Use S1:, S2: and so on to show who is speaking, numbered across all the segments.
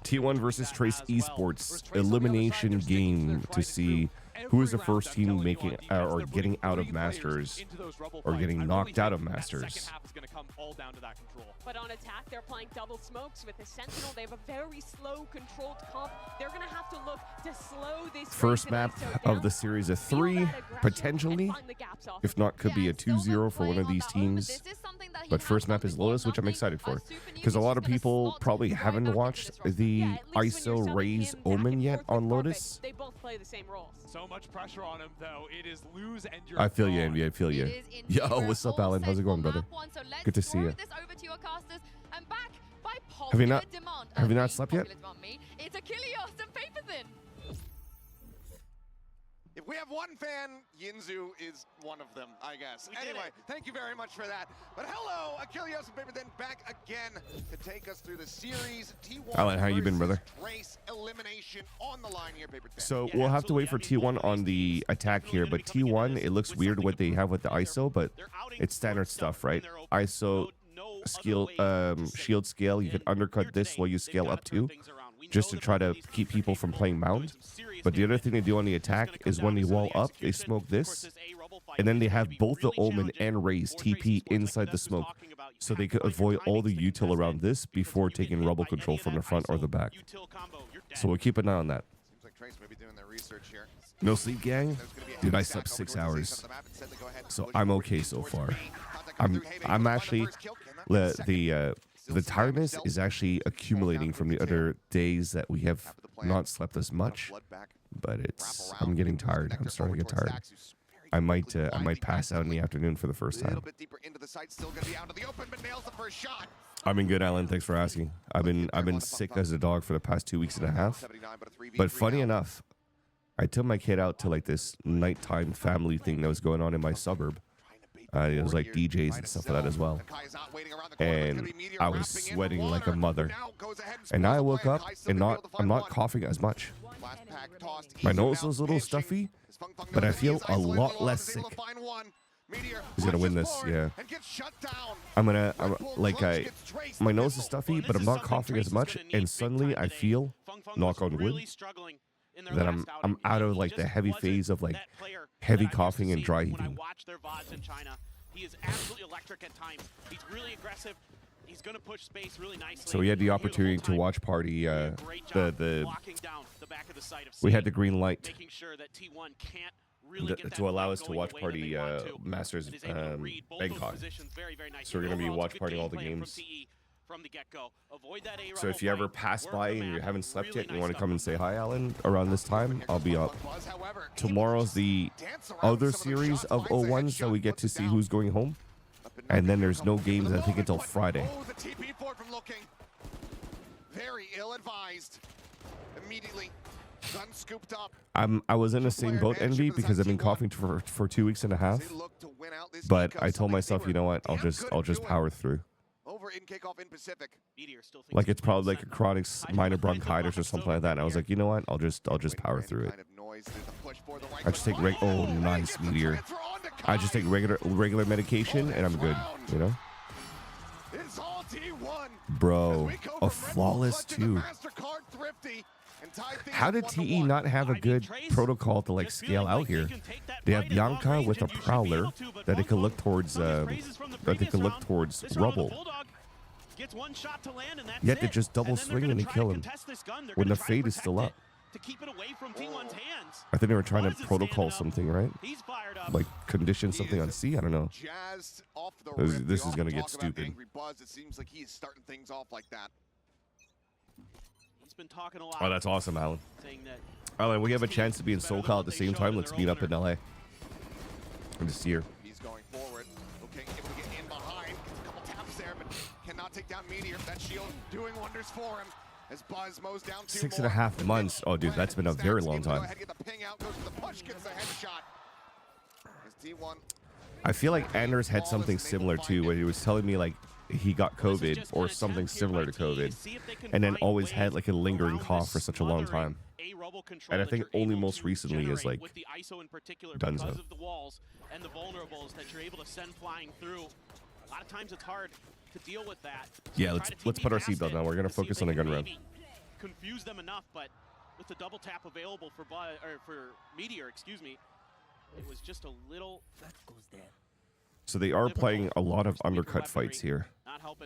S1: T1 versus Trace Esports elimination game to see who is the first team making or getting out of Masters or getting knocked out of Masters.
S2: But on attack, they're playing double smokes with the Sentinel. They have a very slow, controlled comp. They're going to have to look to slow this
S1: first map of the series of 3, potentially. If not, could be a 2-0 for one of these teams. But first map is Lotus, which I'm excited for. Because a lot of people probably haven't watched the ISO Raise Omen yet on Lotus.
S2: They both play the same roles.
S3: So much pressure on him, though. It is lose and you're
S1: I feel you,
S3: gone.
S1: Envy. I feel you. Yo, what's up, Alan? How's it going, brother? Good to see you. Have you not slept yet?
S4: It's Achilles and Paper Thin.
S5: If we have one fan, Yinzu is one of them, I guess. Anyway, thank you very much for that. But hello, Achilles and Paper Thin back again to take us through the series. T1
S1: Alan, how you been, brother?
S5: Race elimination on the line here, Paper Thin.
S1: So we'll have to wait for T1 on the attack here, but T1, it looks weird what they have with the ISO, but it's standard stuff, right? ISO skill, shield scale, you can undercut this while you scale up to, just to try to keep people from playing Mound. But the other thing they do on the attack is when they wall up, they smoke this, and then they have both the Omen and Raze TP inside the smoke, so they could avoid all the util around this before taking Rubble control from the front or the back. So we'll keep an eye on that. No sleep, gang? Dude, I slept 6 hours, so I'm okay so far. I'm actually the tiredness is actually accumulating from the other days that we have not slept as much, but I'm getting tired. I'm starting to get tired. I might pass out in the afternoon for the first time. I'm in good, Alan. Thanks for asking. I've been sick as a dog for the past 2 weeks and a half. But funny enough, I took my kid out to like this nighttime family thing that was going on in my suburb. It was like DJs and stuff like that as well. And I was sweating like a mother. And now I woke up and I'm not coughing as much. My nose was a little stuffy, but I feel a lot less sick. He's gonna win this, yeah. My nose is stuffy, but I'm not coughing as much, and suddenly I feel, knock on wood, that I'm out of like the heavy phase of like heavy coughing and dry heaving.
S6: He is absolutely electric at times. He's really aggressive. He's going to push space really nicely.
S1: So we had the opportunity to watch party we had the green light to allow us to watch party Masters Bangkok. So we're going to be watch partying all the games. So if you ever pass by and you haven't slept yet and you want to come and say hi, Alan, around this time, I'll be up. Tomorrow's the other series of 01s that we get to see who's going home. And then there's no games, I think, until Friday.
S5: Very ill-advised. Immediately, gun scooped up.
S1: I was in the same boat, Envy, because I've been coughing for 2 weeks and a half. But I told myself, you know what, I'll just power through.
S5: Over in kickoff in Pacific.
S1: Like it's probably like a chronic minor bronchitis or something like that. And I was like, you know what? I'll just power through it. I just take oh, nice Meteor. I just take regular medication and I'm good, you know? Bro, a flawless 2. How did TE not have a good protocol to like scale out here? They have Bianca with a Prowler that they could look towards Rubble. Yet they just double swing and they kill him when the fade is still up. I think they were trying to protocol something, right? Like condition something on C. I don't know. This is gonna get stupid. Oh, that's awesome, Alan. Alan, we have a chance to be in SoCal at the same time. Let's meet up in LA this year.
S5: He's going forward, looking able to get in behind. A couple taps there, but cannot take down Meteor. That shield doing wonders for him. As Buzz mows down
S1: 6.5 months. Oh, dude, that's been a very long time. I feel like Anders had something similar too, where he was telling me like he got COVID or something similar to COVID, and then always had like a lingering cough for such a long time. And I think only most recently is like Dunzo.
S6: And the vulnerables that you're able to send flying through. A lot of times it's hard to deal with that.
S1: Yeah, let's put our seatbelt on. We're gonna focus on the gun round.
S6: confuse them enough, but with the double tap available for Meteor, excuse me, it was just a little.
S1: So they are playing a lot of undercut fights here.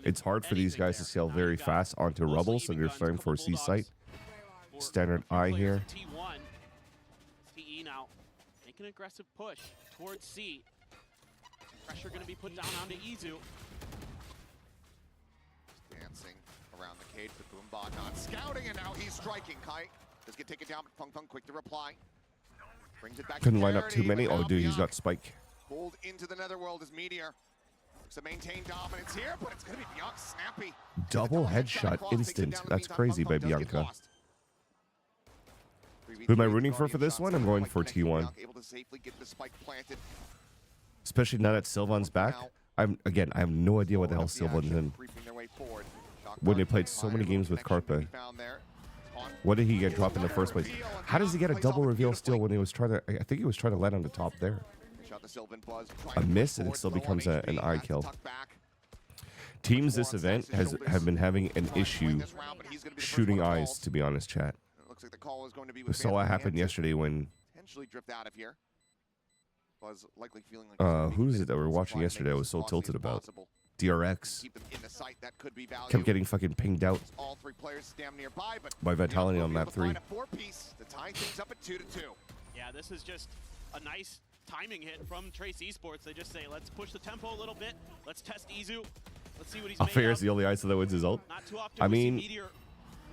S1: It's hard for these guys to scale very fast onto rubble, so they're starting for C site. Standard I here.
S6: T1. TE now making an aggressive push towards C. Pressure going to be put down onto Izu.
S5: Dancing around the cage, but Boombot not scouting, and now he's striking. Kai does get taken down, but Fung Fung quick to reply. Brings it back.
S1: Couldn't line up too many. Oh, dude, he's got Spike.
S5: Pulled into the netherworld as Meteor. Looks to maintain dominance here, but it's going to be Bianca snappy.
S1: Double headshot instant. That's crazy by Bianca. Who am I rooting for this one? I'm going for T1. Especially now that Sylvan's back. I have no idea what the hell Sylvan's in. When they played so many games with Karpa. What did he get dropped in the first place? How does he get a double reveal still when he was trying to... I think he was trying to land on the top there. A miss, and it still becomes an eye kill. Teams this event have been having an issue shooting eyes, to be honest, chat. We saw what happened yesterday when... who is it that we were watching yesterday I was so tilted about? DRX. Kept getting fucking pinged out by Vitality on map 3.
S6: Yeah, this is just a nice timing hit from Trace Esports. They just say, let's push the tempo a little bit. Let's test Izu. Let's see what he's made
S1: Fair
S6: of.
S1: is the only ISO that wins his ult.
S6: Not too often
S1: I mean,
S6: Meteor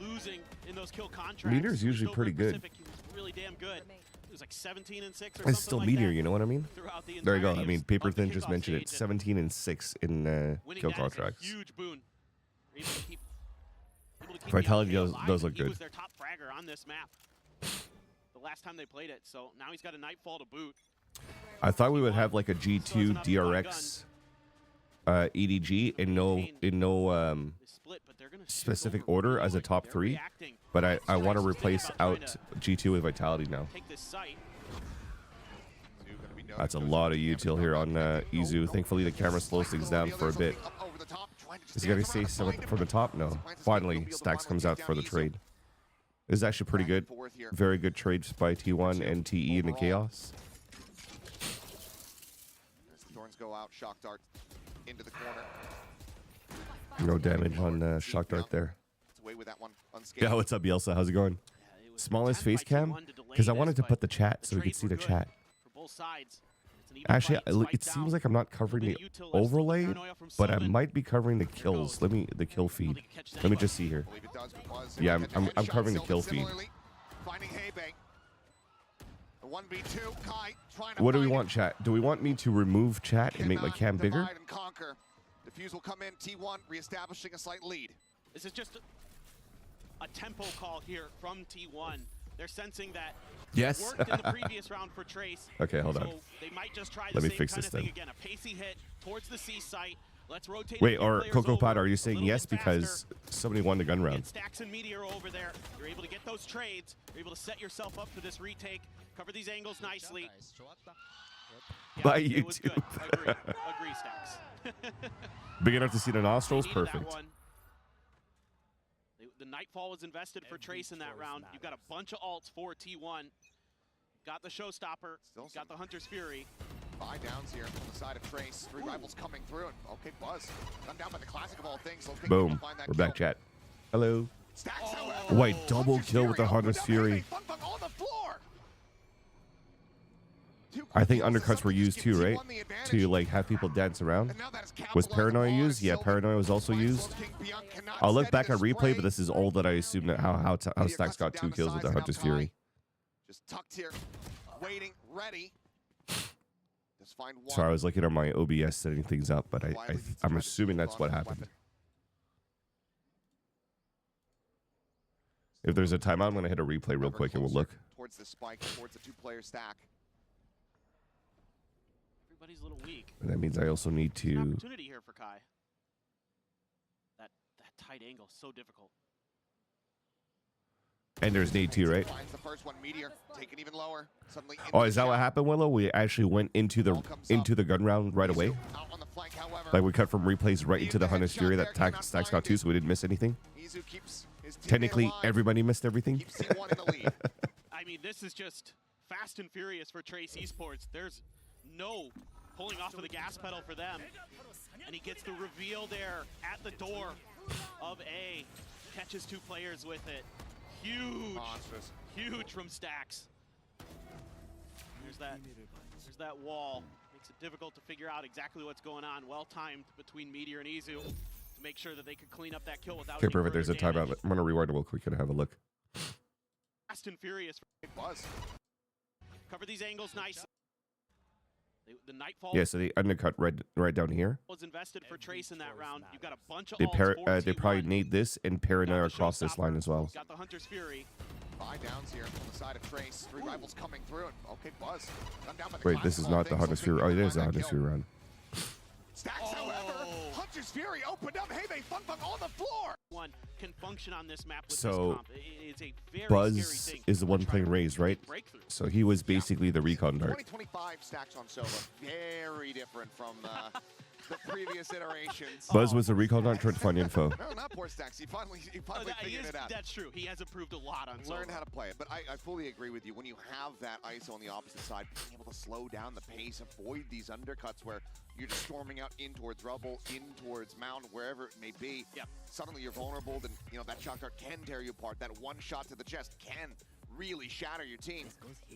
S6: losing in those kill contracts.
S1: Meteor's usually pretty good.
S6: He was really damn good. It was like 17 and 6 or
S1: It's
S6: something
S1: still
S6: like
S1: Meteor,
S6: that
S1: you know what I mean?
S6: the
S1: There you go. I
S6: entirety
S1: mean,
S6: of
S1: Paper
S6: the
S1: Thin just
S6: kickoff
S1: mentioned it.
S6: stage.
S1: 17 and 6 in
S6: Winning
S1: kill
S6: that is a
S1: contracts.
S6: huge boon. Able to keep
S1: Vitality
S6: Bianca
S1: does
S6: alive.
S1: look
S6: He
S1: good.
S6: was their top fragger on this map the last time they played it, so now he's got a Nightfall to boot.
S1: I thought we would have like a G2 DRX EDG in no
S6: Split, but they're gonna shoot
S1: specific
S6: over
S1: order
S6: Meteor.
S1: as a top
S6: They're
S1: 3,
S6: reacting.
S1: but I want to
S6: Stacks
S1: replace
S6: thinking about
S1: out
S6: trying to
S1: G2 with Vitality now.
S6: take this site.
S1: That's a lot of util here on Izu. Thankfully, the camera slows things down for a bit. Is he going to say something from the top? No. Finally, Stacks comes out for the trade. This is actually pretty good. Very good trades by T1 and TE in the Chaos.
S5: Thorns go out, shock dart into the corner.
S1: No damage on Shock Dart there.
S5: Away with that one unscathed.
S1: Yeah, what's up, Bielsa? How's it going? Smallest face cam? Because I wanted to put the chat so we could see the chat.
S6: For both sides. It's an even
S1: Actually,
S6: fight.
S1: it seems like I'm not covering the overlay, but I might be covering the kills. The kill feed. Let me just see here.
S5: Believe it does because
S1: Yeah, I'm covering the kill feed.
S5: Similarly, finding Haybay. The 1v2, Kai trying to
S1: What do we
S5: find
S1: want,
S5: it.
S1: chat? Do we want me to remove chat and make my
S5: Cannot
S1: cam bigger?
S5: divide and conquer. Diffuse will come in, T1 reestablishing a slight lead.
S6: This is just a tempo call here from T1. They're sensing that
S1: Yes.
S6: it worked in the previous round for Trace.
S1: Okay, hold on.
S6: So they might just try the
S1: Let me
S6: same
S1: fix
S6: kind
S1: this
S6: of thing
S1: then.
S6: again. A pacey hit towards the C site. Let's rotate.
S1: Wait,
S6: a few
S1: or
S6: players
S1: Coco Pot,
S6: over
S1: are you
S6: a
S1: saying
S6: little
S1: yes
S6: bit
S1: because
S6: faster.
S1: somebody won the gun round?
S6: Get Stacks and Meteor over there. You're able to get those trades. You're able to set yourself up for this retake. Cover these angles nicely. Yeah,
S1: By
S6: it was good.
S1: YouTube.
S6: Agree. Agree, Stacks.
S1: Big enough to see the nostrils?
S6: Needed that
S1: Perfect.
S6: one. The Nightfall was invested for Trace in that round. You've got a bunch of ults for T1. Got the Showstopper. You've got the Hunter's Fury.
S5: 5 downs here on the side of Trace. 3 rivals coming through. And okay, Buzz. Gunned down by the classic of all things. So
S1: Boom. We're back, chat. Hello.
S5: Stacks,
S1: Wait, double kill with the Hunter's Fury.
S5: Fung Fung on the floor.
S1: I think undercuts were used too, right? To like have people dance around. Was Paranoia used? Yeah, Paranoia was also used. I'll look back at replay, but this is old that I assume that how Stacks got 2 kills with the Hunter's Fury.
S5: Just tucked here, waiting, ready. Just find one.
S1: Sorry, I was looking at my OBS setting things up, but I'm assuming that's what happened. If there's a timeout, I'm gonna hit a replay real quick and we'll look.
S5: Towards the spike, towards the 2-player stack.
S6: Everybody's a little weak.
S1: And that means I also need
S6: An
S1: to.
S6: opportunity here for Kai. That tight angle, so difficult.
S1: And there's need to, right?
S5: Finds the first one, Meteor, taken even lower. Suddenly
S1: Oh,
S5: into
S1: is
S5: the
S1: that what
S5: shadow.
S1: happened, Willow? We actually went into the gun round right away.
S5: Out on the flank, however.
S1: Like we cut from replays right into the Hunter's Fury that Stacks got 2, so we didn't miss anything.
S5: Izu keeps his
S1: Technically, everybody missed everything.
S5: Keeps T1 in the lead.
S6: I mean, this is just fast and furious for Trace Esports. There's no pulling off of the gas pedal for them. And he gets the reveal there at the door of A. Catches 2 players with it. Huge,
S5: Monstrous.
S6: huge from Stacks. There's that wall. Makes it difficult to figure out exactly what's going on. Well timed between Meteor and Izu to make sure that they could clean up that kill without
S1: Okay,
S6: any
S1: perfect. There's a
S6: further
S1: timeout.
S6: damage.
S1: I'm gonna rewind it real quick and have a look.
S6: Fast and furious.
S5: It was.
S6: Cover these angles nice. The Nightfall
S1: Yeah, so they undercut right down here.
S6: was invested for Trace in that round. You've got a bunch of
S1: They
S6: ults for
S1: they probably
S6: T1.
S1: need this and paranoia
S6: Got the
S1: across this line
S6: Showstopper,
S1: as well.
S6: Got the Hunter's Fury.
S5: 5 downs here on the side of Trace. 3 rivals coming through. And okay, Buzz. Gunned down by the
S1: Wait,
S5: Classic
S1: this is
S5: All
S1: not the
S5: Things,
S1: Hunter's
S5: so
S1: Fury. Oh, it
S5: thinking
S1: is the
S5: about
S1: Hunter's
S5: that
S1: Fury
S5: kill.
S1: round.
S5: Stacks, however, Hunter's Fury opened up. Hey, they fun on the floor.
S6: One can function on this map with
S1: So,
S6: this comp. It's a very
S1: Buzz
S6: scary thing.
S1: is the one
S6: Trying
S1: playing
S6: to
S1: Raze, right?
S6: breakthrough.
S1: So he was basically the recon dart.
S5: 2025 Stacks on Sova. Very different from the previous iterations.
S1: Buzz was the recon dart trying to find info.
S5: No, not poor Stacks. He finally
S6: He
S5: figured
S6: is-
S5: it out.
S6: That's true. He has improved a lot on
S5: Learn
S6: solo.
S5: how to play it. But I fully agree with you. When you have that ISO on the opposite side, being able to slow down the pace, avoid these undercuts where you're just storming out in towards rubble, in towards mound, wherever it may be.
S6: Yep.
S5: Suddenly you're vulnerable, then that shock dart can tear you apart. That one shot to the chest can really shatter your team.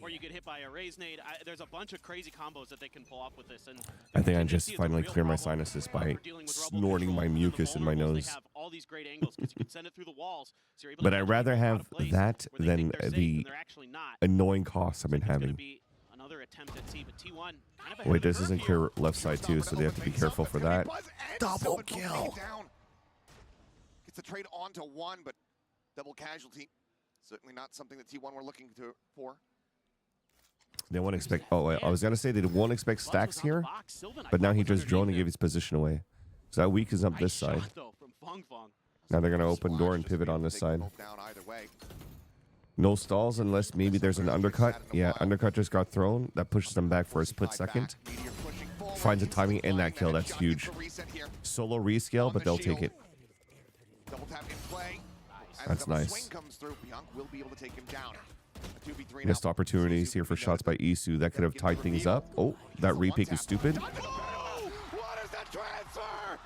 S6: Or you get hit by a Raze nade. There's a bunch of crazy combos that they can pull off with this. And
S1: I think I
S6: contingency
S1: just
S6: is a
S1: finally
S6: real
S1: cleared my
S6: problem
S1: sinuses
S6: for
S1: by
S6: dealing with rubble
S1: snorting
S6: control.
S1: my
S6: And the
S1: mucus in my
S6: vulnerables,
S1: nose.
S6: They have all these great angles because you can send it through the walls. So you're able
S1: But
S6: to
S1: I'd
S6: catch
S1: rather
S6: people out
S1: have
S6: of place
S1: that
S6: where they
S1: than
S6: think they're safe
S1: the
S6: and they're actually not.
S1: annoying costs I've been
S6: It's going to
S1: having.
S6: be another attempt at C, but T1 kind of ahead
S1: Wait,
S6: of the
S1: this
S6: curve
S1: isn't
S6: here.
S1: clear left side too, so they have to be careful for that. Double
S5: Double
S1: kill.
S5: Gets the trade onto 1, but double casualty. Certainly not something that T1 were looking for.
S1: They won't expect. Oh, wait, I was gonna say they won't expect
S6: Buzz
S1: Stacks
S6: was on the
S1: here,
S6: box. Sylvan, I
S1: but now
S6: thought,
S1: he
S6: was
S1: just droned and
S6: underneath
S1: gave his position away. So that weak is up
S6: it.
S1: this
S6: Nice
S1: side.
S6: shot, though, from Fong Fong.
S1: Now they're gonna open
S5: Splash
S1: door and
S5: just
S1: pivot
S5: be able
S1: on
S5: to
S1: this
S5: take
S1: side.
S5: them both down either way.
S1: No stalls unless maybe there's an undercut. Yeah, undercut just got thrown. That pushes them back for a split second.
S5: Meteor pushing forward.
S1: Finds a
S5: Izu
S1: timing and that
S5: flying
S1: kill.
S5: that
S1: That's
S5: headshot
S1: huge.
S5: gets the reset here.
S1: Solo rescale,
S5: On
S1: but
S5: the
S1: they'll take
S5: shield.
S1: it.
S5: Double tap in play. As
S1: That's
S5: the double
S1: nice.
S5: Swing comes through. Bianc will be able to take him down. A 2v3
S1: Missed
S5: now.
S1: opportunities here for shots by Isu. That could have tied things up. Oh, that repeat is stupid.
S5: Oh, what is that transfer?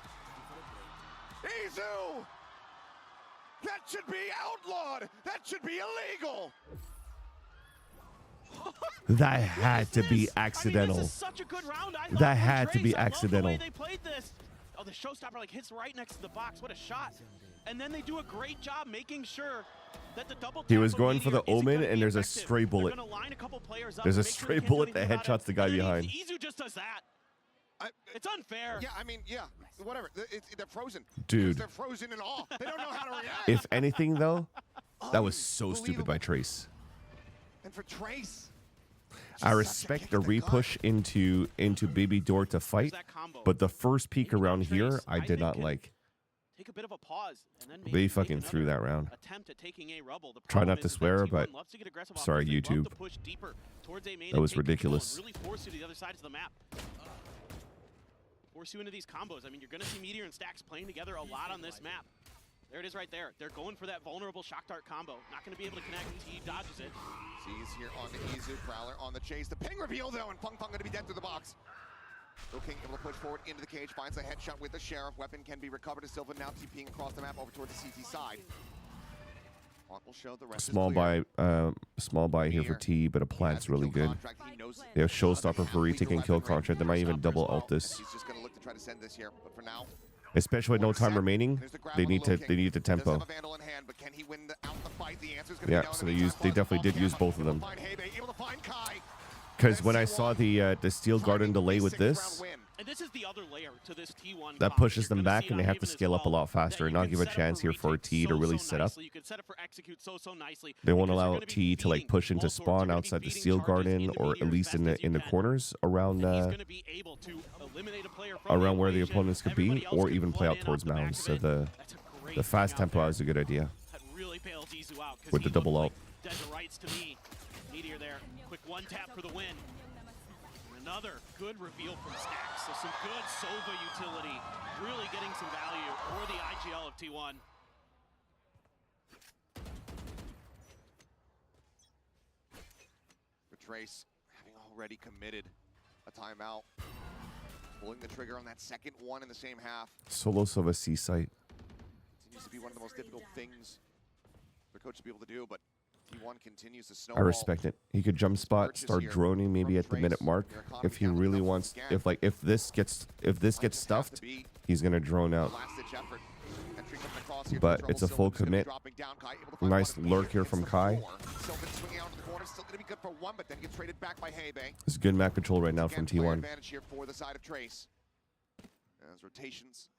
S5: Izu! That should be outlawed. That should be illegal.
S1: That had to be
S6: I mean,
S1: accidental.
S6: this is such a good round. I thought
S1: That
S6: from
S1: had to
S6: Trace.
S1: be
S6: I love
S1: accidental.
S6: The way they played this. Oh, the showstopper hits right next to the box. What a shot! And then they do a great job making sure that the double.
S1: He
S6: tap
S1: was
S6: of
S1: going for the
S6: Meteor isn't
S1: Omen,
S6: gonna
S1: and
S6: be
S1: there's a
S6: effective.
S1: stray
S6: They're
S1: bullet.
S6: gonna line a couple players up
S1: There's a
S6: and make sure
S1: stray
S6: they can't do
S1: bullet that
S6: anything about
S1: headshots
S6: it.
S1: the guy
S6: And then
S1: behind.
S6: Izu just does that. It's unfair.
S5: Yeah, I mean, yeah, whatever. They're frozen.
S1: Dude.
S5: They're frozen in awe. They don't know how to react.
S1: If anything, though, that was so stupid by Trace.
S5: And for Trace,
S1: I
S5: such a
S1: respect
S5: kick
S1: the
S5: in the gut.
S1: repush into Baby Door to fight,
S6: That combo.
S1: but the first peek
S6: Maybe
S1: around
S6: Trace,
S1: here, I
S6: I
S1: did
S6: think,
S1: not
S6: can
S1: like.
S6: Take a bit of a pause and then maybe
S1: They
S6: make
S1: fucking threw
S6: another
S1: that round.
S6: attempt at taking a rubble. The
S1: Try
S6: problem
S1: not to
S6: is that
S1: swear,
S6: T1
S1: but
S6: loves to get aggressive
S1: sorry,
S6: offense. They love
S1: YouTube.
S6: to push deeper towards A main
S1: That
S6: and
S1: was
S6: take control and
S1: ridiculous.
S6: Really force you to the other sides of the map. Force you into these combos. I mean, you're going to see Meteor and Stacks playing together a lot on this map. There it is right there. They're going for that vulnerable shock dart combo. Not going to be able to connect. T dodges it.
S5: sees here on the Izu. Prowler on the chase. The ping reveal though, and Fung Fung going to be dead through the box. Bill King able to push forward into the cage, finds a headshot with the Sheriff. Weapon can be recovered as Silva now TPing across the map over towards the CT side. Font will show the rest
S1: Small
S5: is clear.
S1: buy here for T, but a plant's really good. They have showstopper for retaking kill contract. They might even double ult this.
S5: He's just going to look to try to send this here, but for now,
S1: Especially with no time remaining,
S5: there's the grab
S1: they
S5: on the
S1: need to
S5: Lil King.
S1: they need the
S5: Does have
S1: tempo.
S5: a Vandal in hand, but can he win out the fight? The answer's going to
S1: Yeah,
S5: be no.
S1: so
S5: In
S1: they
S5: the
S1: used they
S5: meantime,
S1: definitely did use
S5: Able
S1: both of
S5: to
S1: them.
S5: find Hebe, able to find Kai.
S1: Because when I saw the Steel Garden delay with this,
S6: And this is the other layer to this T1
S1: that
S6: comp.
S1: pushes
S6: You're
S1: them
S6: gonna
S1: back
S6: see
S1: and
S6: it
S1: they
S6: on
S1: have to
S6: Haven as
S1: scale up a
S6: well,
S1: lot faster
S6: that
S1: and
S6: you
S1: not
S6: can
S1: give a
S6: set up
S1: chance here for
S6: retake
S1: T to really
S6: so
S1: set up.
S6: nicely. You can set up for execute so nicely.
S1: They won't
S6: because you're
S1: allow
S6: gonna be
S1: T to like
S6: feeding
S1: push into
S6: all sorts. You're
S1: spawn
S6: gonna be
S1: outside the
S6: feeding
S1: Steel
S6: charges
S1: Garden
S6: into
S1: or
S6: Meteor
S1: at
S6: as
S1: least
S6: best as you
S1: in the
S6: can.
S1: corners around
S6: And he's gonna be able to eliminate a player from
S1: around where the
S6: equation.
S1: opponents could be,
S6: Everybody else
S1: or
S6: can
S1: even play
S6: flood
S1: out
S6: in
S1: towards
S6: off the back
S1: mounds.
S6: of
S1: So
S6: it. That's a great
S1: the fast
S6: thing out
S1: tempo
S6: there.
S1: is a good idea.
S6: That really bails Izu out 'cause
S1: With
S6: he
S1: the double
S6: looked
S1: ult.
S6: like dead to rights to me. Meteor there, quick one tap for the win. Another good reveal from Stacks. So some good Sova utility, really getting some value for the IGL of T1.
S5: Trace having already committed a timeout. Pulling the trigger on that second one in the same half.
S1: Solos of a C site.
S5: Continues to be one of the most difficult things for coach to be able to do, but T1 continues to
S1: I
S5: snowball.
S1: respect it. He could jump spot, start droning maybe at the minute mark. If he really wants, if this gets stuffed, he's gonna drone out. But it's a full commit. Nice lurk here from Kai. It's good map control right now from T1.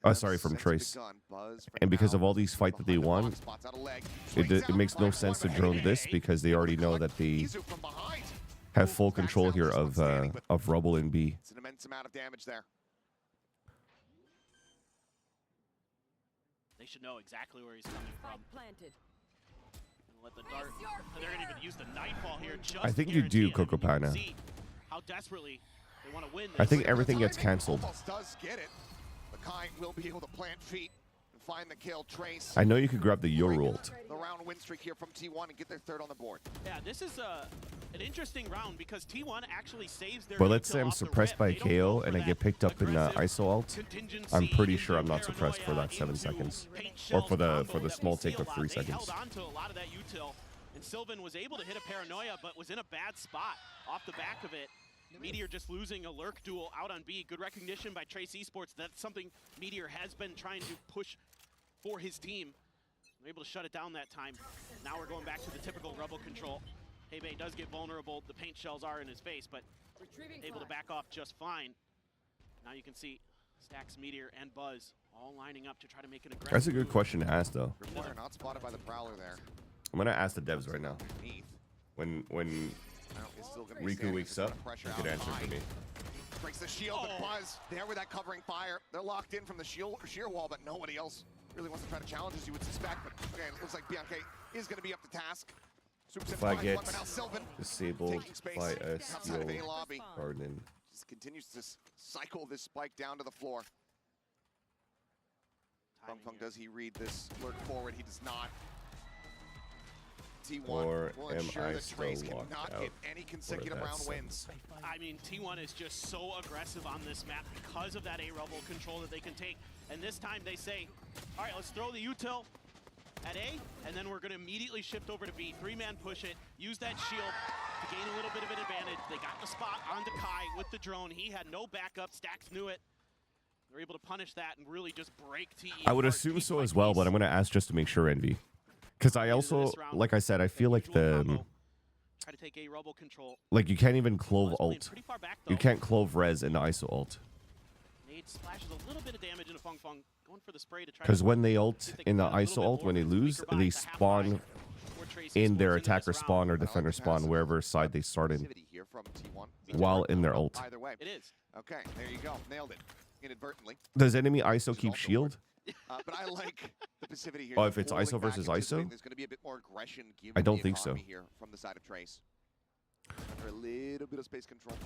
S1: Oh, sorry, from Trace. And because of all these fights that they won, it makes no sense to drone this because they already know that they have full control here of Rubble and B.
S5: It's an immense amount of damage there.
S6: They should know exactly where he's coming from. Let the dart. They're gonna even use the nightfall here. Just
S1: I think you do,
S6: guarantee it. I mean,
S1: Cocopana.
S6: you can see how desperately they want to win this.
S1: I think everything gets cancelled.
S5: Almost does get it. The Kai will be able to plant feet and find the kill. Trace.
S1: I know you could grab the Yoru ult.
S5: The round win streak here from T1 and get their third on the board.
S6: Yeah, this is an interesting round because T1 actually saves their.
S1: But let's say
S6: util
S1: I'm
S6: off the
S1: suppressed
S6: rip.
S1: by a
S6: They don't go
S1: KO
S6: for
S1: and I
S6: that
S1: get picked up in
S6: aggressive
S1: ISO ult.
S6: contingency
S1: I'm pretty
S6: into
S1: sure I'm not suppressed for that 7
S6: paranoia,
S1: seconds.
S6: into paint
S1: Or
S6: shells
S1: for the
S6: combo that we
S1: small
S6: see
S1: take
S6: a
S1: of
S6: lot.
S1: 3
S6: They
S1: seconds.
S6: held on to a lot of that util, and Sylvan was able to hit a paranoia, but was in a bad spot off the back of it. Meteor just losing a lurk duel out on B. Good recognition by Trace Esports. That's something Meteor has been trying to push for his team. They're able to shut it down that time. Now we're going back to the typical Rebel control. Hebe does get vulnerable. The paint shells are in his face, but able to back off just fine. Now you can see Stacks, Meteor, and Buzz all lining up to try to make an aggressive
S1: That's a good
S6: move.
S1: question to ask, though.
S5: Require not spotted by the Prowler there.
S1: I'm gonna ask the devs right now.
S5: Underneath.
S1: When
S5: Now he's still gonna be
S1: Riku
S5: standing,
S1: wakes
S5: just gonna
S1: up,
S5: pressure
S1: you could
S5: out
S1: answer
S5: high.
S1: for me.
S5: Breaks the shield, but Buzz there with that covering fire. They're locked in from the sheer wall, but nobody else really wants to try to challenge, as you would suspect. But okay, it looks like Bianca is going to be up to task. Swoops in
S1: If I
S5: finds
S1: get
S5: one, but now Sylvan
S1: disabled
S5: taking space
S1: by a
S5: outside of A
S1: steel
S5: lobby.
S1: garden.
S5: Just continues to cycle this spike down to the floor.
S6: Timing
S5: Fung
S6: here.
S5: does he read this lurk forward? He does not. T1
S1: Or
S5: will
S1: am
S5: ensure
S1: I
S5: that Trace
S1: still locked
S5: cannot
S1: out
S5: get any consecutive
S1: that
S5: round
S1: sense?
S5: wins.
S6: I mean, T1 is just so aggressive on this map because of that A-Rebel control that they can take. And this time they say, all right, let's throw the util at A, and then we're going to immediately shift over to B. 3-man push it, use that shield to gain a little bit of an advantage. They got the spot onto Kai with the drone. He had no backup. Stacks knew it. They're able to punish that and really just break TE.
S1: I would
S6: apart
S1: assume
S6: piece
S1: so
S6: by
S1: as well, but
S6: piece.
S1: I'm gonna ask just to make sure, Envy. Because I also, like I said, I feel like
S6: Usual combo. Try to take A-Rebel control.
S1: you can't even clove
S6: Buzz playing
S1: ult.
S6: pretty far back,
S1: You
S6: though.
S1: can't clove res in the ISO ult.
S6: Nade splashes a little bit of damage into Fung Fung, going for the spray to try
S1: Because
S6: to
S1: when they ult
S6: see if they
S1: in
S6: can
S1: the
S6: get a little
S1: ISO
S6: bit
S1: ult,
S6: more
S1: when they
S6: with the
S1: lose,
S6: weaker buy,
S1: they
S6: the half
S1: spawn
S6: buy for Trace
S1: in their
S6: Esports
S1: attacker
S6: this
S1: spawn or
S6: round.
S1: defender spawn, wherever side they start in,
S5: Passivity here from T1.
S1: while in their ult.
S5: Either way.
S6: It is.
S5: Okay, there you go. Nailed it. Inadvertently.
S1: Does enemy ISO
S5: Which is
S1: keep
S5: also
S1: shield?
S5: But I like the passivity here.
S1: Oh,
S5: Just
S1: if it's
S5: rolling
S1: ISO
S5: back,
S1: versus
S5: anticipating
S1: ISO?
S5: There's going to be a bit more aggression given
S1: I don't
S5: the
S1: think so.
S5: economy here from the side of Trace. Under a little bit of space control.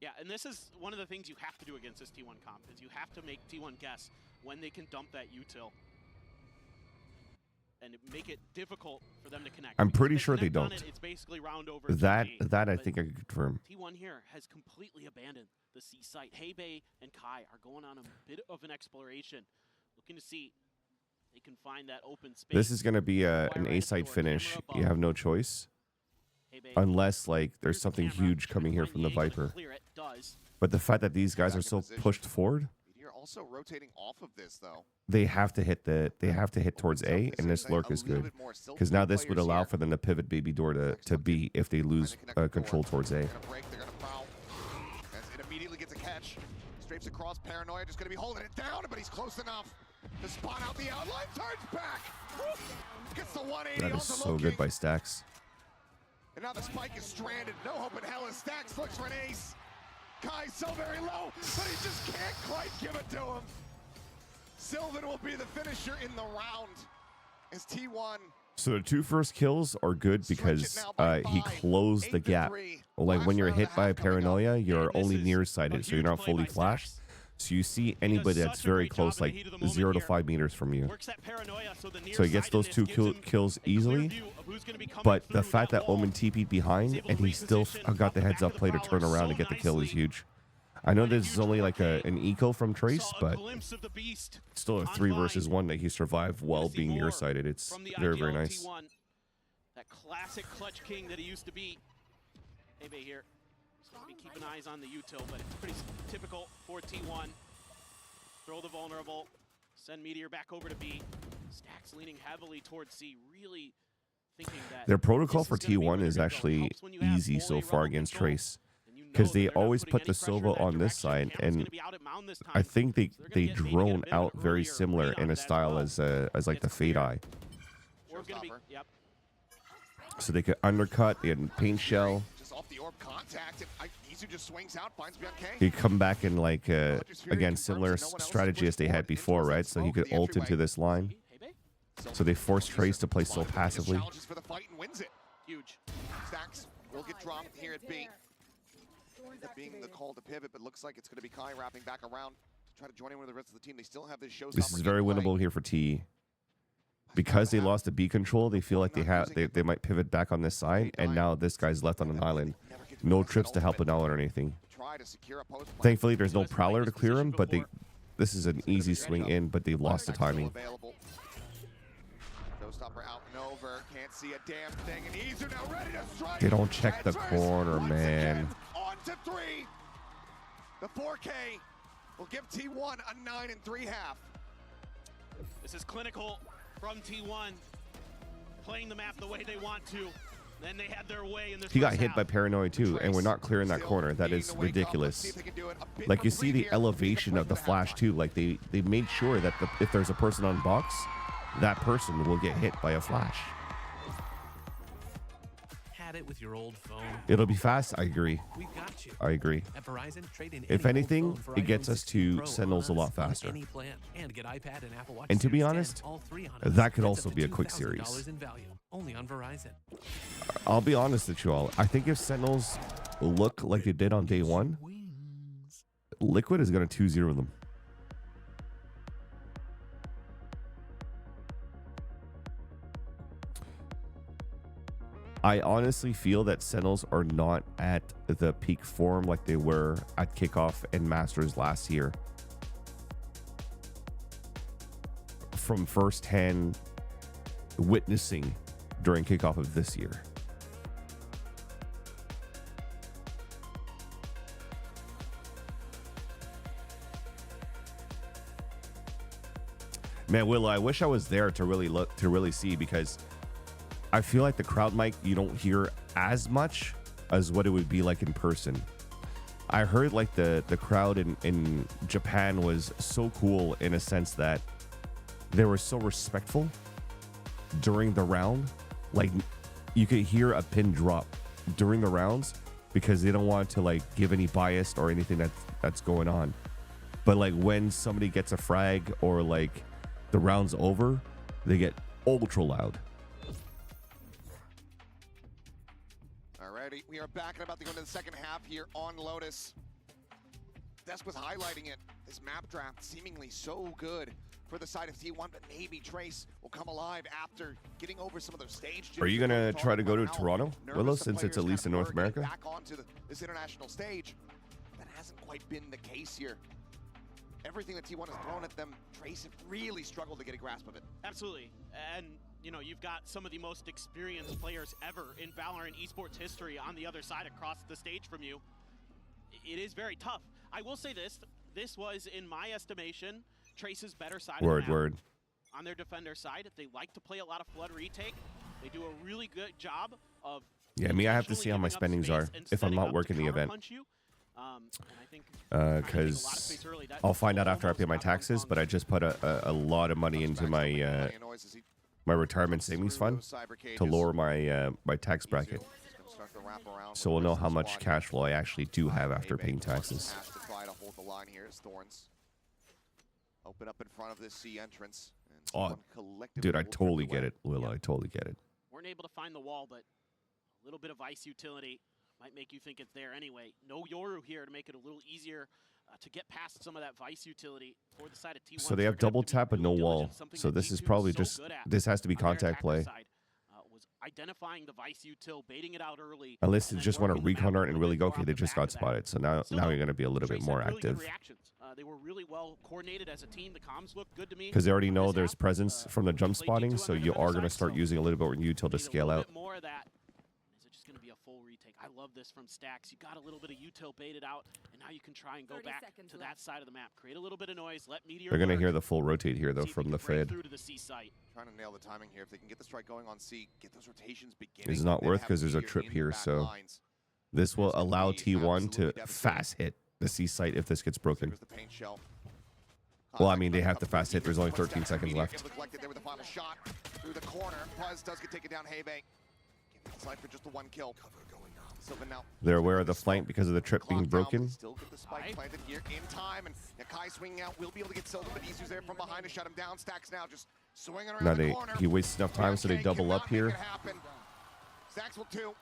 S6: Yeah, and this is one of the things you have to do against this T1 comp, is you have to make T1 guess when they can dump that util. And make it difficult for them to connect.
S1: I'm
S6: Because
S1: pretty
S6: if
S1: sure they
S6: connect on
S1: don't.
S6: It, it's basically round over.
S1: That
S6: GG.
S1: I
S6: But
S1: think I can confirm.
S6: T1 here has completely abandoned the C site. Hebe and Kai are going on a bit of an exploration, looking to see if they can find that open space.
S1: This is gonna be an
S6: Wire
S1: A
S6: right
S1: side
S6: door,
S1: finish.
S6: camera
S1: You
S6: above.
S1: have no choice,
S6: Hebe
S1: unless like
S6: clears
S1: there's
S6: the
S1: something
S6: camera,
S1: huge
S6: trying
S1: coming
S6: to
S1: here
S6: find
S1: from the
S6: angle to
S1: Viper.
S6: clear it. Does.
S1: But the fact that these guys
S5: Back
S1: are
S5: in
S1: so
S5: position.
S1: pushed forward,
S5: You're also rotating off of this, though.
S1: they have to hit towards A, and this lurk is good. Because now this would allow for them to pivot baby door to B if they lose control towards A.
S5: They're gonna break, they're gonna prowl. As it immediately gets a catch. Strapes across, Paranoia just gonna be holding it down, but he's close enough to spot out the outline. Turns back. Gets the 180
S1: That is
S5: onto
S1: so
S5: Loki.
S1: good by Stacks.
S5: And now the spike is stranded. No hope in hell as Stacks looks for an ace. Kai's so very low, but he just can't quite give it to him. Sylvan will be the finisher in the round as T1.
S1: So the 2 first kills are good
S5: Stretch it
S1: because
S5: now by
S1: he
S5: 5,
S1: closed the gap.
S5: 8-3.
S1: Like when you're
S5: Last
S1: hit
S5: round
S1: by a
S5: and a half coming up.
S1: paranoia, you're
S6: And this
S1: only
S6: is
S1: nearsighted,
S6: a
S1: so you're
S6: huge
S1: not
S6: play
S1: fully
S6: by
S1: flashed.
S6: Stacks.
S1: So you see anybody
S6: such
S1: that's
S6: a
S1: very
S6: great job
S1: close,
S6: in the
S1: like
S6: heat of the moment
S1: 0 to
S6: here.
S1: 5 meters from you.
S6: Works that paranoia, so the
S1: So he gets those
S6: nearsightedness
S1: 2
S6: gives him
S1: kills
S6: a clear
S1: easily.
S6: view of who's who's going to be coming
S1: But the
S6: through
S1: fact that
S6: wall.
S1: Omen TP'd behind and he still got the heads up play to turn around and get the kill is huge. I know this is only like an eco from Trace, but it's still a 3 versus 1 that he survived while being nearsighted. It's very, very nice.
S6: T1, that classic clutch king that he used to be. Maybe here. So be keeping eyes on the util, but it's pretty typical for T1. Throw the vulnerable, send Meteor back over to B. Stacks leaning heavily towards C, really thinking that
S1: Their protocol for T1 is actually easy so far against Trace, because they always put the Silva on this side, and I think they drone out very similar in a style as like the Fade Eye. So they could undercut and paint shell.
S5: Just off the orb contact, and Izu just swings out, finds Beyond K.
S1: He come back in like again similar strategy as they had before, right? So he could ult into this line. So they force Trace to play so passively.
S5: Challenges for the fight and wins it. Huge. Stacks will get dropped here at B. That being the call to pivot, but looks like it's going to be Kai wrapping back around to try to join in with the rest of the team. They still have this showstopper.
S1: This is very winnable here for T. Because they lost the B control, they feel like they might pivot back on this side, and now this guy's left on an island. No trips to help him out or anything. Thankfully, there's no Prowler to clear him, but this is an easy swing in, but they lost the timing.
S5: Showstopper out and over, can't see a damn thing, and Izu now ready to strike.
S1: They don't check the corner, man.
S5: On to 3. The 4K will give T1 a 9 3/2.
S6: This is clinical from T1, playing the map the way they want to. Then they had their way in this.
S1: He got hit by Paranoid too, and we're not clearing that corner. That is ridiculous. Like, you see the elevation of the flash too. Like they made sure that if there's a person on box, that person will get hit by a flash.
S7: Had it with your old phone.
S1: It'll be fast. I agree.
S7: We've got you.
S1: I agree.
S7: At Verizon, trade in
S1: If
S7: any
S1: anything,
S7: old phone for
S1: it gets
S7: iPhone
S1: us
S7: 16
S1: to
S7: Pro
S1: Sentinels a
S7: on
S1: lot
S7: us on
S1: faster.
S7: any plan, and get iPad and Apple Watch
S1: And to be
S7: Series 10,
S1: honest,
S7: all three on us.
S1: that could
S7: That's
S1: also
S7: up
S1: be
S7: to
S1: a quick
S7: $2,000
S1: series.
S7: in value, only on Verizon.
S1: I'll be honest with you all. I think if Sentinels look like they did on day 1, Liquid is going to 2-0 them. I honestly feel that Sentinels are not at the peak form like they were at kickoff and Masters last year. From first-hand witnessing during kickoff of this year. Man, Willow, I wish I was there to really see, because I feel like the crowd mic you don't hear as much as what it would be like in person. I heard like the crowd in Japan was so cool in a sense that they were so respectful during the round. Like, you could hear a pin drop during the rounds because they don't want to like give any bias or anything that's going on. But like when somebody gets a frag or like the round's over, they get ultra loud.
S5: Alrighty, we are back and about to go into the second half here on Lotus. Desk was highlighting it. This map draft seemingly so good for the side of T1, but maybe Trace will come alive after getting over some of those stage jitters.
S1: Are you gonna try to go to Toronto, Willow, since it's at least in North America?
S5: Back onto this international stage. That hasn't quite been the case here. Everything that T1 has thrown at them, Trace have really struggled to get a grasp of it.
S6: Absolutely. And, you know, you've got some of the most experienced players ever in Valorant esports history on the other side across the stage from you. It is very tough. I will say this. This was, in my estimation, Trace's better side of the map.
S1: Word.
S6: On their defender side, they like to play a lot of flood retake. They do a really good job of...
S1: Yeah, me, I have to see how my spendings are if I'm not working the event. Because I'll find out after I pay my taxes, but I just put a lot of money into my my retirement savings fund to lower my my tax bracket. So we'll know how much cash flow I actually do have after paying taxes.
S5: Open up in front of this C entrance.
S1: Oh, dude, I totally get it, Willow. I totally get it.
S6: Weren't able to find the wall, but a little bit of ice utility might make you think it's there anyway. No Yoru here to make it a little easier to get past some of that Vice utility for the side of T1.
S1: So they have double tap but no wall. So this is probably just, this has to be contact play.
S6: identifying the Vice util, baiting it out early.
S1: Unless
S6: and
S1: they
S6: then
S1: just want to
S6: working the map
S1: recon
S6: a
S1: it and
S6: little
S1: really
S6: bit
S1: go,
S6: more
S1: okay,
S6: off
S1: they
S6: the
S1: just
S6: back
S1: got
S6: of that.
S1: spotted. So now
S6: Still,
S1: you're going to be a little bit
S6: Trace
S1: more
S6: had really good
S1: active.
S6: reactions. They were really well coordinated as a team. The comms looked good to me.
S1: Because they already
S6: on
S1: know
S6: this
S1: there's
S6: app.
S1: presence from the jump
S6: Played
S1: spotting,
S6: D2
S1: so
S6: on
S1: you
S6: the
S1: are
S6: other
S1: going to
S6: side,
S1: start
S6: so
S1: using a little bit more util to
S6: need
S1: scale
S6: a little
S1: out.
S6: bit more of that. Is it just going to be a full retake? I love this from Stacks. You got a little bit of util baited out, and now you can try and go
S4: 30
S6: back
S4: seconds
S6: to
S4: left.
S6: that side of the map. Create a little bit of noise. Let Meteor
S1: They're going to
S6: lurk,
S1: hear the full rotate here, though,
S6: see if they
S1: from the
S6: can break
S1: Fed.
S6: through to the C site.
S5: Trying to nail the timing here. If they can get the strike going on C, get those rotations beginning.
S1: It's not
S5: then
S1: worth
S5: have
S1: because there's a
S5: Meteor
S1: trip
S5: in the
S1: here,
S5: back
S1: so
S5: lines.
S1: this will
S5: It's gonna
S1: allow
S5: be
S1: T1 to
S5: absolutely devastating.
S1: fast hit the C site if this gets broken.
S5: There's the paint shell.
S1: Well, I mean, they have to fast hit. There's only 13
S5: Stacks
S1: seconds
S5: Meteor
S1: left.
S5: able to collect it there with the final shot through the corner. Buzz does get taken down. Haybank. Cypher just the one kill. Sylvan now.
S1: They're aware of the flank because of the trip being
S5: Clock down,
S1: broken.
S5: Still get the spike planted here in time, and Nakai swinging out. Will be able to get Sylvan, but Isu's there from behind to shut him down. Stacks now just swinging around
S1: Now
S5: the corner.
S1: he wastes enough time, so they
S5: BNK
S1: double up
S5: cannot make
S1: here.
S5: it happen. Stacks with two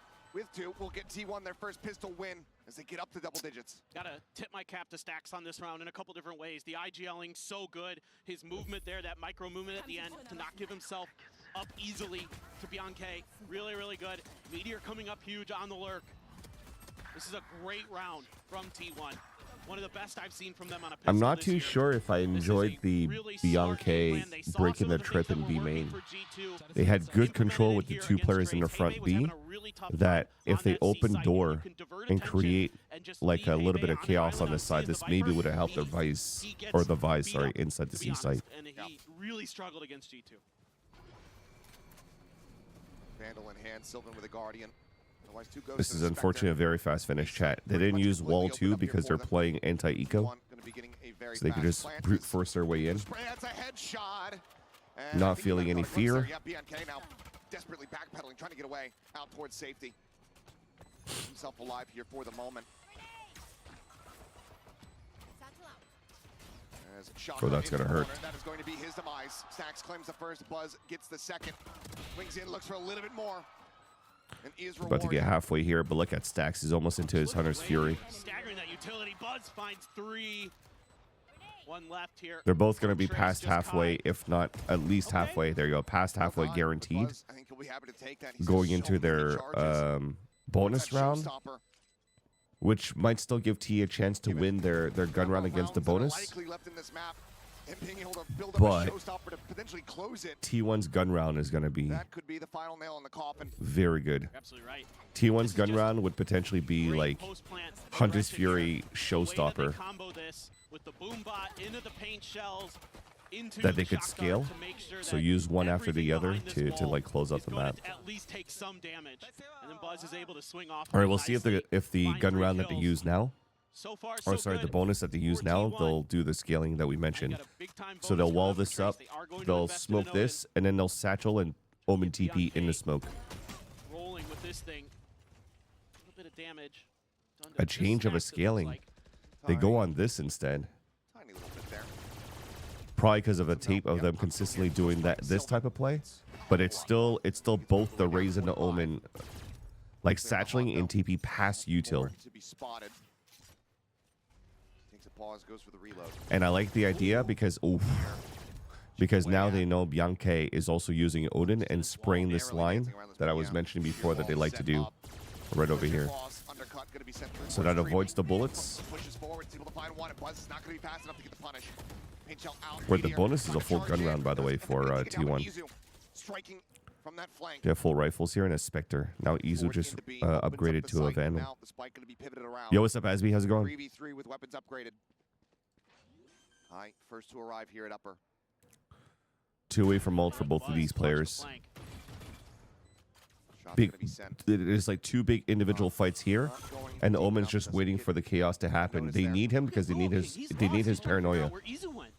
S5: will get T1 their first pistol win as they get up to double digits.
S6: Gotta tip my cap to Stacks on this round in a couple different ways. The IGLing so good. His movement there, that micro movement at the end to not give himself up easily to Bianca. Really, really good. Meteor coming up huge on the lurk. This is a great round from T1. One of the best I've seen from them on a pistol
S1: I'm not
S6: this
S1: too
S6: year.
S1: sure if I
S6: This is
S1: enjoyed
S6: a
S1: the
S6: really smart game
S1: Bianca
S6: plan. They saw
S1: breaking
S6: some
S1: the
S6: of things
S1: trip
S6: that
S1: in
S6: were
S1: B
S6: working
S1: main.
S6: for G2.
S1: They had good
S6: Implemented
S1: control with the
S6: here
S1: two
S6: against
S1: players in the
S6: Trace.
S1: front
S6: Haybank was
S1: B,
S6: having a really tough
S1: that
S6: time
S1: if
S6: on
S1: they
S6: that
S1: open
S6: C site.
S1: door
S6: You can divert
S1: and
S6: attention
S1: create
S6: and just
S1: like
S6: leave
S1: a little bit
S6: Haybank
S1: of
S6: on his
S1: chaos on
S6: island
S1: this
S6: C
S1: side,
S6: as the
S1: this maybe
S6: Viper.
S1: would have helped the
S6: He
S1: Vice,
S6: gets
S1: or the Vice,
S6: beat
S1: sorry,
S6: up,
S1: inside the
S6: to be
S1: C
S6: honest,
S1: site.
S6: and he really struggled against G2.
S5: Vandal in hand, Sylvan with a Guardian. Otherwise, two ghosts
S1: This
S5: and
S1: is
S5: a Spectre.
S1: unfortunately a very fast finish, chat. They
S5: Pretty
S1: didn't
S5: much
S1: use
S5: completely
S1: wall
S5: opened
S1: 2
S5: up here
S1: because
S5: for
S1: they're
S5: them.
S1: playing anti-eco,
S5: One gonna be getting a very
S1: so they could
S5: fast
S1: just
S5: plant.
S1: brute force their way in.
S5: Spray, that's a headshot. And
S1: Not
S5: I think he
S1: feeling
S5: might have
S1: any
S5: got a glimpse there.
S1: fear.
S5: Yeah, BNK now desperately backpedaling, trying to get away out towards safety. Keep himself alive here for the moment. As
S1: Oh, that's gonna hurt.
S5: That is going to be his demise. Stacks claims the first, Buzz gets the second. Swings in, looks for a little bit more. And is
S1: About to get halfway here, but look at Stacks. He's almost into his Hunter's Fury.
S6: Staggering that utility. Buzz finds 3. One left here.
S1: They're both going to be
S6: Trace
S1: past
S6: just
S1: halfway,
S6: caught.
S1: if not at least
S6: Okay.
S1: halfway. There you go, past halfway
S5: Buzz,
S1: guaranteed.
S5: I think he'll be happy to take that. He's
S1: Going
S5: got
S1: into
S5: so many
S1: their
S5: charges.
S1: bonus
S5: That
S1: round,
S5: showstopper.
S1: which might still give T a chance to win their gun round against the bonus.
S5: Likely left in this map, and being able to build up
S1: But
S5: a showstopper to potentially close it.
S1: T1's gun round is going to be
S5: That could be the final nail in the coffin.
S1: very good.
S6: You're absolutely right.
S1: T1's
S6: This is
S1: gun
S6: just
S1: round would potentially be
S6: Great
S1: like
S6: post-plant
S1: Hunter's
S6: aggression
S1: Fury
S6: here. The way that they
S1: showstopper
S6: combo this with the boom bot into the paint shells, into
S1: that
S6: the
S1: they could
S6: shotgun
S1: scale.
S6: to make sure
S1: So
S6: that
S1: use one after the
S6: everything
S1: other
S6: behind this
S1: to
S6: wall
S1: like close out
S6: is
S1: the
S6: going
S1: map.
S6: to at least take some damage. And then Buzz is able to swing off.
S1: All right, we'll see if the
S6: nicely, find
S1: gun
S6: 3
S1: round that they
S6: kills.
S1: use now,
S6: So far,
S1: or
S6: so
S1: sorry, the
S6: good
S1: bonus that they use
S6: for
S1: now,
S6: T1.
S1: they'll do the scaling that we
S6: And
S1: mentioned.
S6: got a big-time
S1: So
S6: bonus
S1: they'll
S6: coming
S1: wall
S6: up for
S1: this
S6: Trace.
S1: up,
S6: They are going to
S1: they'll
S6: invest in
S1: smoke
S6: an
S1: this, and then they'll satchel and Omen TP in the smoke.
S6: rolling with this thing. A little bit of damage. Done to
S1: A
S6: just
S1: change of a
S6: Stacks, it looks
S1: scaling.
S6: like.
S1: They go on this instead.
S5: Tiny little bit there.
S1: Probably because of a tape of them consistently doing this type of play, but it's still both the Raise and the Omen, like satcheling and TP past util.
S5: To be spotted. Takes a pause, goes for the reload.
S1: And I like the idea because now they know Bianca is also using Odin and spraying this line that I was mentioning before that they like to do right over here.
S5: Undercut, gonna be sent through
S1: So
S5: towards
S1: that
S5: Dreamy.
S1: avoids the bullets.
S5: Pushes forward, is able to find one, and Buzz is not gonna be fast enough to get the punish. Paint shell out.
S1: Where the
S5: Meteor
S1: bonus is
S5: trying
S1: a
S5: to
S1: full
S5: charge
S1: gun
S5: in,
S1: round, by the way,
S5: doesn't
S1: for
S5: end up taking it down,
S1: T1.
S5: but Izu striking from that flank.
S1: They have full rifles here and a Spectre. Now Izu
S5: Forward
S1: just
S5: into B, opens up
S1: upgraded
S5: the
S1: to a
S5: site,
S1: Vandal.
S5: Now the spike gonna be pivoted around.
S1: Yo, what's up, Asby? How's it going?
S5: 3v3 with weapons upgraded. Alright, first to arrive here at upper.
S1: 2 away from ult for both of
S6: Buzz
S1: these
S6: punch the
S1: players.
S6: flank.
S5: Shot's
S1: Big,
S5: gonna be sent.
S1: there's like 2 big individual fights here,
S5: Not going
S1: and
S5: deep
S1: Omen's
S5: enough,
S1: just
S5: doesn't
S1: waiting
S5: get
S1: for the chaos to happen.
S5: notice
S1: They
S5: there.
S1: need him because they need his
S6: He's
S1: they need
S6: lost.
S1: his
S6: He's trying to figure
S1: paranoia.
S6: out where Izu went.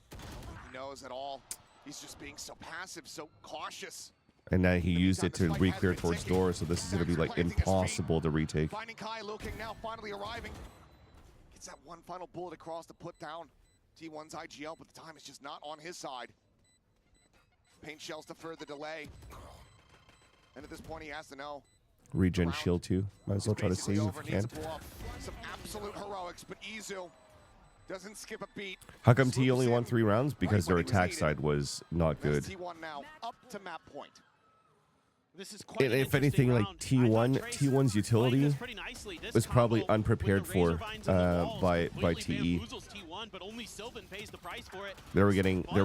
S5: He knows at all. He's just being so passive, so cautious.
S1: And then he
S5: In the
S1: used
S5: meantime,
S1: it
S5: the
S1: to
S5: spike has
S1: re-clear
S5: been
S1: towards
S5: taken.
S1: door, so this is going to be
S5: Stacks
S1: like
S5: planting his feet.
S1: impossible to retake.
S5: Finding Kai, looking now, finally arriving. Gets that one final bullet across to put down T1's IGL, but the time is just not on his side. Paint shells to further delay. And at this point, he has to know.
S1: Regen shield too. Might as well try to
S5: Basically
S1: save
S5: over,
S1: if you
S5: needs
S1: can.
S5: to pull off some absolute heroics, but Izu doesn't skip a beat.
S1: How come T
S5: Swoops
S1: only won
S5: in
S1: 3 rounds? Because
S5: right
S1: their
S5: when he was
S1: attack
S5: needed.
S1: side was not good.
S5: That's T1 now up to map point.
S6: This is quite
S1: And
S6: an
S1: if
S6: interesting
S1: anything, like
S6: round.
S1: T1,
S6: I thought Trace
S1: T1's
S6: playing
S1: utility
S6: this pretty nicely. This
S1: was probably
S6: combo
S1: unprepared
S6: with the
S1: for
S6: razor vines in the walls
S1: by
S6: completely
S1: TE.
S6: bamboozles T1, but only Sylvan pays the price for it.
S1: They were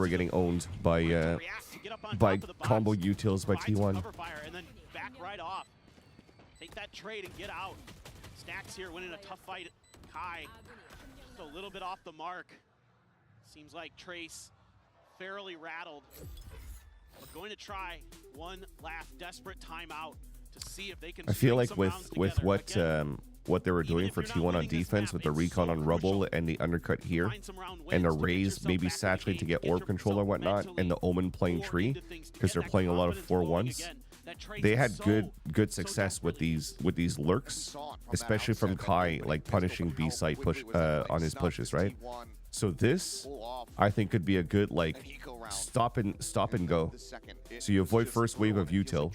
S1: getting owned by
S6: React to get up on
S1: by
S6: top of the box,
S1: combo utils by
S6: provide some
S1: T1.
S6: cover fire, and then back right off. Take that trade and get out. Stacks here winning a tough fight. Kai just a little bit off the mark. Seems like Trace fairly rattled. We're going to try one last desperate timeout to see if they can.
S1: I feel
S6: string
S1: like
S6: some
S1: with
S6: rounds together.
S1: what
S6: Again,
S1: what they were
S6: even
S1: doing
S6: if
S1: for
S6: you're not
S1: T1 on
S6: winning this
S1: defense
S6: map,
S1: with the
S6: it's
S1: recon
S6: so
S1: on rubble
S6: crucial
S1: and the undercut here
S6: find some round
S1: and the
S6: wins to get
S1: raise
S6: yourself
S1: maybe
S6: back in the
S1: saturating to
S6: game,
S1: get orb control or
S6: yourself
S1: whatnot, and the
S6: mentally
S1: Omen playing
S6: poured
S1: tree
S6: into things to
S1: because
S6: get
S1: they're
S6: that
S1: playing a lot of
S6: confidence flowing
S1: 4-1s.
S6: again. That Trace
S1: They
S6: is
S1: had
S6: so
S1: good success with these lurks, especially from Kai, like punishing B site push on his pushes, right? So this, I think, could be a good like stop and go. So you avoid first wave of util.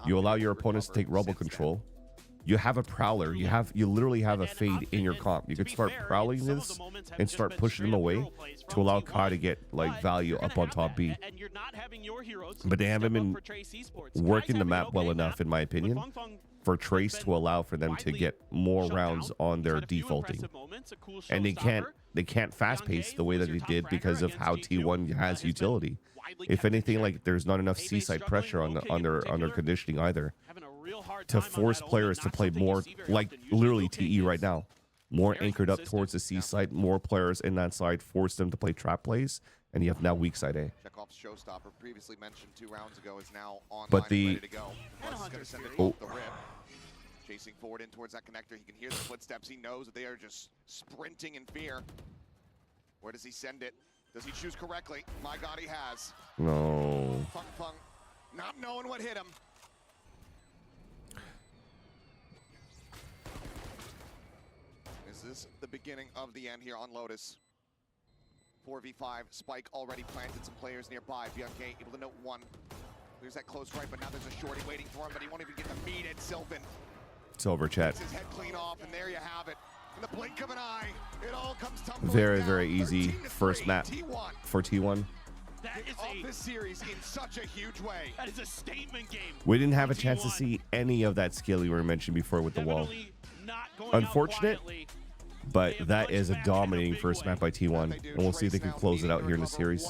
S1: You allow your opponents to take rubble control. You have a prowler. You literally have a fade in your comp. You could start prowling this and start pushing them away to allow Kai to get like value up on top B. But they haven't been working the map well enough, in my opinion, for Trace to allow for them to get more rounds on their defaulting. And they can't fast pace the way that they did because of how T1 has utility. If anything, like there's not enough seaside pressure on their conditioning either to force players to play more like literally TE right now, more anchored up towards the C side, more players in that side, force them to play trap plays, and you have now weak side A.
S5: Chekhov's showstopper, previously mentioned 2 rounds ago, is now online
S1: But
S5: and ready to go. Plus, he's gonna send it
S1: Oh.
S5: off the rip. Chasing forward in towards that connector. He can hear the footsteps. He knows that they are just sprinting in fear. Where does he send it? Does he choose correctly? My God, he has.
S1: No.
S5: Fung Fung, not knowing what hit him. Is this the beginning of the end here on Lotus? 4v5, Spike already planted some players nearby. Bianca able to note one. There's that close right, but now there's a shorty waiting for him, but he won't even get the meat at Sylvan.
S1: It's over, chat.
S5: Gets his head clean off, and there you have it. In the blink of an eye, it all comes tumbling
S1: Very,
S5: down.
S1: very easy
S5: 13-3,
S1: first map
S5: T1.
S1: for T1.
S6: That is
S5: Off this series in such a huge way.
S6: that is a statement game.
S1: We didn't have a
S6: for
S1: chance to
S6: T1.
S1: see any of that skill you were mentioned before with the wall.
S6: Definitely not going out
S1: Unfortunate,
S6: quietly.
S1: but that is a dominating first map by T1, and we'll see if they can close it out here in the series.